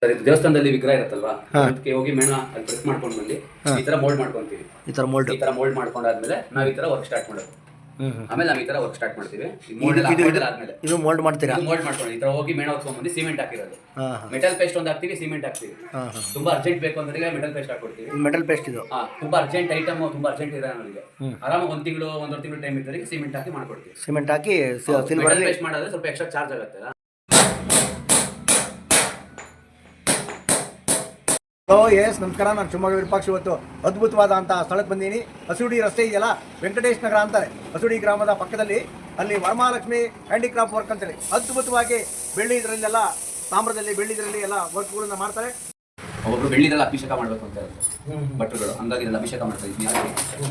Sir ಇದು ದೇವಸ್ಥಾನದಲ್ಲಿ ವಿಗ್ರಹ ಇರುತ್ತಲ್ವಾ, ಅದಕ್ಕೆ ಹೋಗಿ ಮೇಣ ಅಲ್ಲಿ ಪ್ರೆಸ್ ಮಾಡ್ಕೊಂಡು ಬಂದು ಈ ತರ ಮೋಲ್ಡ್ ಮಾಡ್ಕೊಂತೀವಿ. ಈ ತರ ಮೋಲ್ಡ್ ಮಾಡ್ಕೊಂಡಾದ್ಮೇಲೆ ನಾವು ಈ ತರ ವರ್ಕ್ ಸ್ಟಾರ್ಟ್ ಮಾಡೋದು. ಆಮೇಲೆ ನಾವು ಈ ತರ ವರ್ಕ್ ಸ್ಟಾರ್ಟ್ ಮಾಡ್ತೀವಿ. ಇದು ಮೋಲ್ಡ್ ಮಾಡ್ತೀರಾ? ಮೋಲ್ಡ್ ಮಾಡ್ಕೊಂಡು ಈ ತರ ಹೋಗಿ ಮೇಣ ಹೊತ್ಕೊಂಡ್ ಬಂದು ಸಿಮೆಂಟ್ ಹಾಕಿರೋದು. ಮೆಟಲ್ ಪೇಸ್ಟ್ ಒಂದು ಹಾಕ್ತೀವಿ, ಸಿಮೆಂಟ್ ಹಾಕ್ತೀವಿ. ತುಂಬಾ ಅರ್ಜೆಂಟ್ ಬೇಕು ಅಂದ್ರೆ ಮೆಟಲ್ ಪೇಸ್ಟ್ ಹಾಕೊಡ್ತೀವಿ. ಮೆಟಲ್ ಪೇಸ್ಟ್ ಇದು ತುಂಬಾ ಅರ್ಜೆಂಟ್ ಐಟಮ್, ತುಂಬಾ ಅರ್ಜೆಂಟ್ ಇದೆ ನಮಗೆ, ಆರಾಮಾಗಿ ಒಂದ್ ತಿಂಗಳು ಒಂದೂವರೆ ತಿಂಗಳು ಟೈಮ್ ಇದ್ದವರಿಗೆ ಸಿಮೆಂಟ್ ಹಾಕಿ ಮಾಡ್ಕೊಡ್ತೀವಿ. ಸಿಮೆಂಟ್ ಹಾಕಿ ಮೆಟಲ್ ಪೇಸ್ಟ್ ಮಾಡಿದ್ರೆ ಸ್ವಲ್ಪ ಎಕ್ಸ್ಟ್ರಾ ಚಾರ್ಜ್ ಆಗುತ್ತೆ. ಎಸ್ ನಮಸ್ಕಾರ, ನಾನು ಶಿವಮೊಗ್ಗ ವಿರೂಪಾಕ್ಷ. ಇವತ್ತು ಅದ್ಭುತವಾದ ಅಂತ ಸ್ಥಳಕ್ಕೆ ಬಂದೀನಿ. ಹಸುಡಿ ರಸ್ತೆ ಇದೆಯಲ್ಲ, ವೆಂಕಟೇಶ್ ನಗರ ಅಂತಾರೆ. ಹಸುಡಿ ಗ್ರಾಮದ ಪಕ್ಕದಲ್ಲಿ ಅಲ್ಲಿ ವರಮಹಾಲಕ್ಷ್ಮಿ ಹ್ಯಾಂಡಿಕ್ರಾಫ್ಟ್ ವರ್ಕ್ ಅಂತೇಳಿ ಅದ್ಭುತವಾಗಿ ಬೆಳ್ಳಿ ಇದರಲ್ಲೆಲ್ಲ, ತಾಮ್ರದಲ್ಲಿ ಬೆಳ್ಳಿ ಇದರಲ್ಲಿ ಎಲ್ಲ ವರ್ಕ್ಗಳನ್ನ ಮಾಡ್ತಾರೆ. ಒಬ್ಬರು ಬೆಳ್ಳಿದೆಲ್ಲ ಅಭಿಷೇಕ ಮಾಡಬೇಕು ಅಂತ ಭಟ್ರುಗಳು, ಹಂಗಾಗಿ ಇದೆಲ್ಲ ಅಭಿಷೇಕ ಮಾಡ್ತಾರೆ.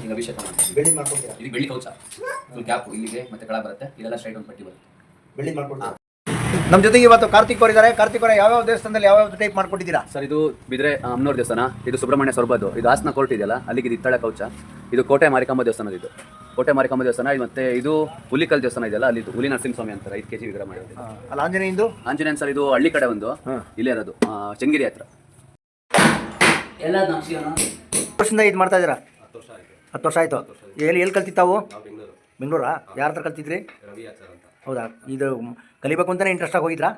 ಈಗ ಅಭಿಷೇಕ ಮಾಡ್ತಾರೆ, ಬೆಳ್ಳಿ ಮಾಡ್ಕೊಡ್ತೀರಾ? ಇದು ಬೆಳ್ಳಿ ಕವಚ, ಇದು ಕ್ಯಾಪ್ ಇಲ್ಲಿಗೆ ಮತ್ತೆ ಕೆಳ ಬರುತ್ತೆ, ಇದೆಲ್ಲ ಸ್ಟ್ರೈಟ್ ಒಂದು ಪಟ್ಟಿ ಬರುತ್ತೆ, ಬೆಳ್ಳಿ ಮಾಡ್ಕೊಡ್ತಾರೆ. ನಮ್ಮ ಜೊತೆಗೆ ಇವತ್ತು ಕಾರ್ತಿಕ್ ಅವರಿದ್ದಾರೆ. ಕಾರ್ತಿಕ್ ಅವರ ಯಾವ್ಯಾವ ದೇವಸ್ಥಾನದಲ್ಲಿ ಯಾವ್ಯಾವ ಟೈಪ್ ಮಾಡ್ಕೊಟ್ಟಿದ್ದೀರಾ ಸರ್? ಇದು ಬಿದ್ರೆ ಅಮ್ಮನವ್ರ ದೇವಸ್ಥಾನ, ಇದು ಸುಬ್ರಹ್ಮಣ್ಯ ಸೊರಬದ್ದು, ಇದು ಹಾಸನ ಕೋರ್ಟ್ ಇದೆಯಲ್ಲ ಅಲ್ಲಿಗೆ ಇದು ಇತ್ತಳೆ ಕವಚ, ಇದು ಕೋಟೆ ಮಾರಿಕಾಂಬ ದೇವಸ್ಥಾನ, ಇದು ಕೋಟೆ ಮಾರಿಕಾಂಬ ದೇವಸ್ಥಾನ. ಮತ್ತೆ ಇದು ಹುಲಿಕಲ್ ದೇವಸ್ಥಾನ ಇದೆಯಲ್ಲ, ಅಲ್ಲಿ ಹುಲಿ ನರಸಿಂಹಸ್ವಾಮಿ ಅಂತಾರೆ, 5 kg ವಿಗ್ರಹ ಮಾಡಿರೋದು. ಅಲ್ಲ ಆಂಜನೇಯಂದು? ಆಂಜನೇಯನ್ ಸರ್ ಇದು ಹಳ್ಳಿ ಕಡೆ ಒಂದು, ಇಲ್ಲೇ ಇರೋದು ಚಂಗಿರಿ ಹತ್ರ. ಎಲ್ಲ ವರ್ಷದಿಂದ ಇದು ಮಾಡ್ತಾ ಇದ್ದೀರಾ? 10 ವರ್ಷ ಆಯಿತು. ಎಲ್ಲಿ ಕಲ್ತಿತ್ತಾವು? ಬೆಂಗಳೂರಾ? ಯಾರ ಹತ್ರ ಕಲ್ತಿದ್ರಿ? ಹೌದಾ? ಇದು ಕಲಿಬೇಕು ಅಂತಲೇ ಇಂಟ್ರೆಸ್ಟ್ ಆಗಿ ಹೋಗಿದ್ರಾ?